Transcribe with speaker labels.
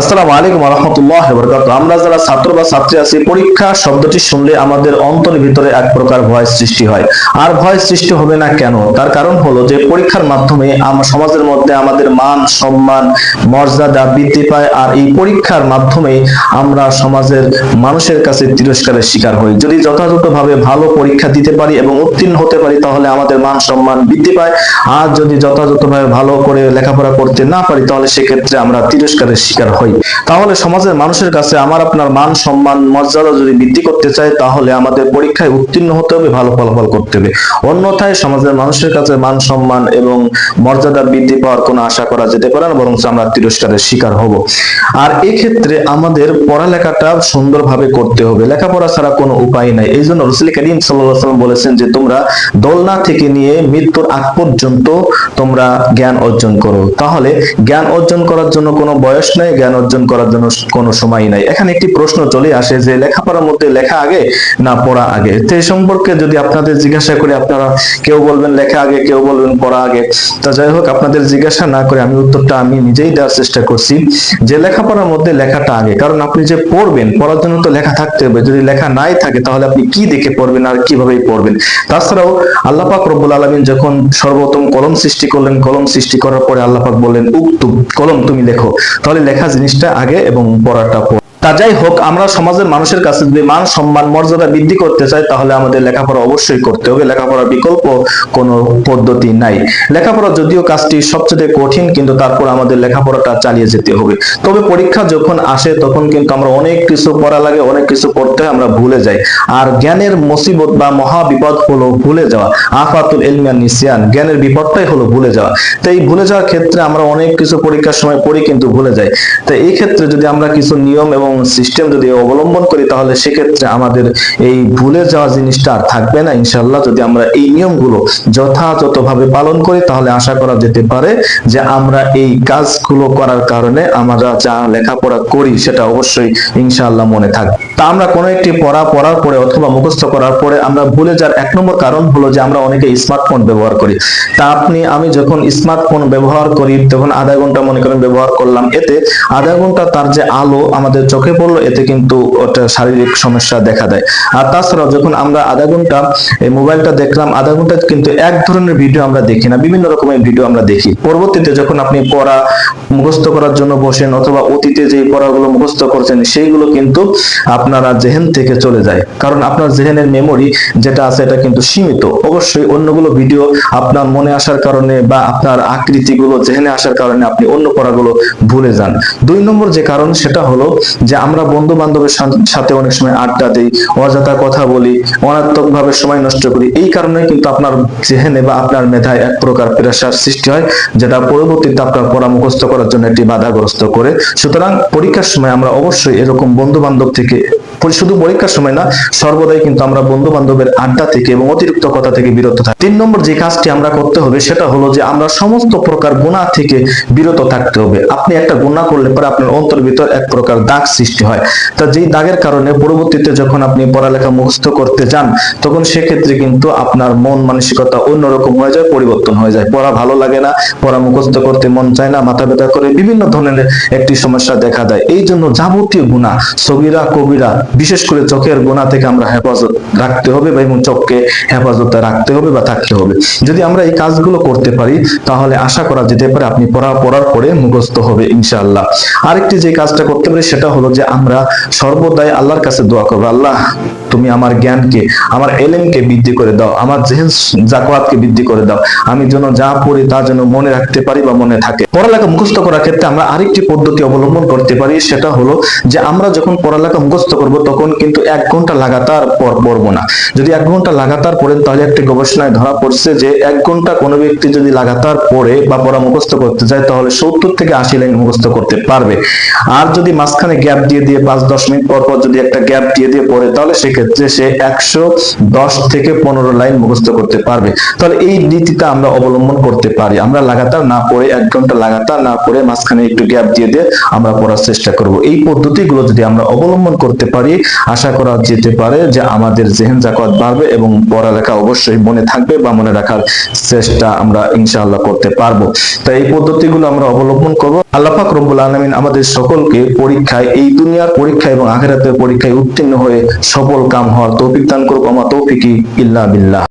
Speaker 1: আসসালামু আলাইকুম ওয়া রাহমাতুল্লাহি ওয়া বারাকাতুহু। আমরা যারা ছাত্র বা ছাত্রী আছি, পরীক্ষা শব্দটি শুনলে আমাদের অন্তরের ভিতরে এক প্রকার ভয় সৃষ্টি হয়। আর ভয় সৃষ্টি হবে না কেন? তার কারণ হলো যে পরীক্ষার মাধ্যমে সমাজের মধ্যে আমাদের মান সম্মান মর্যাদা বৃদ্ধি পায়, আর এই পরীক্ষার মাধ্যমে আমরা সমাজের মানুষের কাছে তিরস্কারের শিকার হই। যদি যথাযথভাবে ভালো পরীক্ষা দিতে পারি এবং উত্তীর্ণ হতে পারি তাহলে আমাদের মান সম্মান বৃদ্ধি পায়। আর যদি যথাযথভাবে ভালো করে লেখাপড়া করতে না পারি তাহলে সেক্ষেত্রে আমরা তিরস্কারের শিকার হই। তাহলে সমাজের মানুষের কাছে আমার আপনার মান সম্মান মর্যাদা যদি বৃদ্ধি করতে চাই তাহলে আমাদের পরীক্ষায় উত্তীর্ণ হতে হবে, ভালো ফলাফল করতে হবে। অন্যথায় সমাজের মানুষের কাছে মান সম্মান এবং মর্যাদা বৃদ্ধি পাওয়ার কোনো আশা করা যেতে পারে না, বরং আমরা তিরস্কারের শিকার হব। আর এক্ষেত্রে আমাদের পড়ালেখাটা সুন্দরভাবে করতে হবে, লেখাপড়া ছাড়া কোনো উপায় নাই। এই জন্য রাসূল কারীম সাল্লাল্লাহু আলাইহি ওয়াসাল্লাম বলেছেন যে তোমরা দোলনা থেকে নিয়ে মৃত্যুর আগ পর্যন্ত তোমরা জ্ঞান অর্জন করো। তাহলে জ্ঞান অর্জন করার জন্য কোনো বয়স নাই, জ্ঞান অর্জন করার জন্য কোনো সময় নাই। এখানে একটি প্রশ্ন চলে আসে যে লেখাপড়ার মধ্যে লেখা আগে না পড়া আগে। তো এই সম্পর্কে যদি আপনাদের জিজ্ঞাসা করি, আপনারা কেউ বলবেন লেখা আগে, কেউ বলবেন পড়া আগে। তা যাই হোক, আপনাদের জিজ্ঞাসা না করে আমি উত্তরটা আমি নিজেই দেওয়ার চেষ্টা করছি যে লেখাপড়ার মধ্যে লেখাটা আগে। কারণ আপনি যে পড়বেন, পড়ার জন্য তো লেখা থাকতে হবে। যদি লেখা নাই থাকে তাহলে আপনি কি দেখে পড়বেন আর কিভাবে পড়বেন? তাছাড়াও আল্লাহ পাক রব্বুল আলামিন যখন সর্বপ্রথম কলম সৃষ্টি করলেন, কলম সৃষ্টি করার পরে আল্লাহ পাক বললেন উক্তুব, কলম তুমি লেখো। তাহলে লেখা জিনিসটা আগে এবং পড়াটা পরে। তা যাই হোক, আমরা সমাজের মানুষের কাছে যদি মান সম্মান মর্যাদা বৃদ্ধি করতে চাই তাহলে আমাদের লেখাপড়া অবশ্যই করতে হবে। লেখাপড়ার বিকল্প কোনো পদ্ধতি নাই। লেখাপড়া যদিও কাজটি সবচেয়ে কঠিন, কিন্তু তারপর আমাদের লেখাপড়াটা চালিয়ে যেতে হবে। তবে পরীক্ষা যখন আসে তখন কিন্তু আমরা অনেক কিছু পড়া লাগে, অনেক কিছু পড়তে হয়, আমরা ভুলে যাই। আর জ্ঞানের মুসিবত বা মহা বিপদ হলো ভুলে যাওয়া। আফাতুল ইলমি আন নিসিয়ান, জ্ঞানের বিপদটাই হলো ভুলে যাওয়া। তো এই ভুলে যাওয়ার ক্ষেত্রে আমরা অনেক কিছু পরীক্ষার সময় পড়ি কিন্তু ভুলে যাই। তো এই ক্ষেত্রে যদি আমরা কিছু নিয়ম এবং সিস্টেম যদি অবলম্বন করি তাহলে সেক্ষেত্রে আমাদের এই ভুলে যাওয়া জিনিসটা আর থাকবে না ইনশাআল্লাহ। যদি আমরা এই নিয়মগুলো যথাযথভাবে পালন করি তাহলে আশা করা যেতে পারে যে আমরা এই কাজগুলো করার কারণে আমরা যা লেখাপড়া করি সেটা অবশ্যই ইনশাআল্লাহ মনে থাকবে। তা আমরা কোনো একটি পড়ার পরে অথবা মুখস্থ করার পরে আমরা ভুলে যাওয়ার এক নম্বর কারণ হলো যে আমরা অনেকে স্মার্টফোন ব্যবহার করি। তা আমি যখন স্মার্টফোন ব্যবহার করি তখন আধা ঘন্টা মনে করেন ব্যবহার করলাম, এতে আধা ঘন্টা তার যে আলো আমাদের চোখে পড়লো এতে কিন্তু ওটা শারীরিক সমস্যা দেখা দেয়। আর তাছাড়া যখন আমরা আধা ঘন্টা এই মোবাইলটা দেখলাম, আধা ঘন্টা কিন্তু এক ধরনের ভিডিও আমরা দেখি না, বিভিন্ন রকমের ভিডিও আমরা দেখি। পরবর্তীতে যখন আপনি পড়া মুখস্থ করার জন্য বসেন অথবা অতীতে যে পড়াগুলো মুখস্থ করছেন সেইগুলো কিন্তু আপনারা জেহেন থেকে চলে যায়। কারণ আপনার জেহেনের মেমোরি যেটা আছে এটা কিন্তু সীমিত। অবশ্যই অন্যগুলো ভিডিও আপনার মনে আসার কারণে বা আপনার আকৃতিগুলো জেহেনে আসার কারণে আপনি অন্য পড়াগুলো ভুলে যান। দুই নম্বর যে কারণ সেটা হলো যে আমরা বন্ধু বান্ধবের সাথে অনেক সময় আড্ডা দিই, অযথা কথা বলি, অনাত্মক ভাবে সময় নষ্ট করি। এই কারণে কিন্তু আপনার জেহেনে বা আপনার মেধায় এক প্রকার প্রেসার সৃষ্টি হয়, যেটা পরবর্তীতে আপনার পড়া মুখস্থ করার জন্য একটি বাধাগ্রস্ত করে। সুতরাং পরীক্ষার সময় আমরা অবশ্যই এরকম বন্ধু বান্ধব থেকে, শুধু পরীক্ষার সময় না, সর্বদাই কিন্তু আমরা বন্ধু বান্ধবের আড্ডা থেকে এবং অতিরিক্ত কথা থেকে বিরত থাকি। তিন নম্বর যে কাজটি আমরা করতে হবে সেটা হলো যে আমরা সমস্ত প্রকার গুনাহ থেকে বিরত থাকতে হবে। আপনি একটা গুনাহ করলে পরে আপনার অন্তরের ভিতর এক প্রকার দাগ সৃষ্টি হয়। তা যেই দাগের কারণে পরবর্তীতে যখন আপনি পড়ালেখা মুখস্থ করতে যান তখন সেক্ষেত্রে কিন্তু আপনার মন মানসিকতা অন্যরকম হয়ে যায়, পরিবর্তন হয়ে যায়। পড়া ভালো লাগে না, পড়া মুখস্থ করতে মন চায় না, মাথা ব্যথা করে, বিভিন্ন ধরনের একটি সমস্যা দেখা দেয়। এই জন্য যাবতীয় গুনাহ সগীরা কবিরা, বিশেষ করে চোখের গুনাহ থেকে আমরা হেফাজত রাখতে হবে এবং চোখকে হেফাজতে রাখতে হবে বা থাকতে হবে। যদি আমরা এই কাজগুলো করতে পারি তাহলে আশা করা যেতে পারে আপনি পড়ার পরে মুখস্থ হবে ইনশাআল্লাহ। আরেকটি যে কাজটা করতে পারি সেটা হলো যে আমরা সর্বদাই আল্লাহর কাছে দোয়া করব, আল্লাহ তুমি আমার জ্ঞানকে, আমার এলেমকে বৃদ্ধি করে দাও, আমার জেহেন জাকাতকে বৃদ্ধি করে দাও, আমি যেন যা পড়ি তা যেন মনে রাখতে পারি বা মনে থাকে। পড়ালেখা মুখস্থ করার ক্ষেত্রে আমরা আরেকটি পদ্ধতি অবলম্বন করতে পারি, সেটা হলো যে আমরা যখন পড়ালেখা মুখস্থ করব তখন কিন্তু 1 ঘন্টা লাগাতার পড়বো না। যদি 1 ঘন্টা লাগাতার পড়েন তাহলে একটি গবেষণায় ধরা পড়ছে যে 1 ঘন্টা কোনো ব্যক্তি যদি লাগাতার পড়ে বা পড়া মুখস্থ করতে যায় তাহলে 70 থেকে 80 লাইন মুখস্থ করতে পারবে। আর যদি মাঝখানে গ্যাপ দিয়ে দিয়ে 5-10 মিনিট পর পর যদি একটা গ্যাপ দিয়ে দিয়ে পড়ে, তাহলে সেক্ষেত্রে সে 110 থেকে 15 লাইন মুখস্থ করতে পারবে। তাহলে এই নীতিটা আমরা অবলম্বন করতে পারি। আমরা লাগাতার না পড়ে 1 ঘন্টা লাগাতার না পড়ে মাঝখানে একটু গ্যাপ দিয়ে দিয়ে আমরা পড়ার চেষ্টা করব। এই পদ্ধতিগুলো যদি আমরা অবলম্বন করতে পারি, আশা করা যেতে পারে যে আমাদের জেহেন জাকাত বাড়বে এবং পড়ালেখা অবশ্যই মনে থাকবে বা মনে রাখার চেষ্টা আমরা ইনশাআল্লাহ করতে পারবো। তাই এই পদ্ধতিগুলো আমরা অবলম্বন করব। আল্লাহ পাক রব্বুল আলামিন আমাদের সকলকে পরীক্ষায়, এই দুনিয়ার পরীক্ষা এবং আখিরাতের পরীক্ষায় উত্তীর্ণ হয়ে সফল কাম হওয়ার তৌফিক দান করুক। ওয়া মা তৌফিকি ইল্লা বিল্লাহ।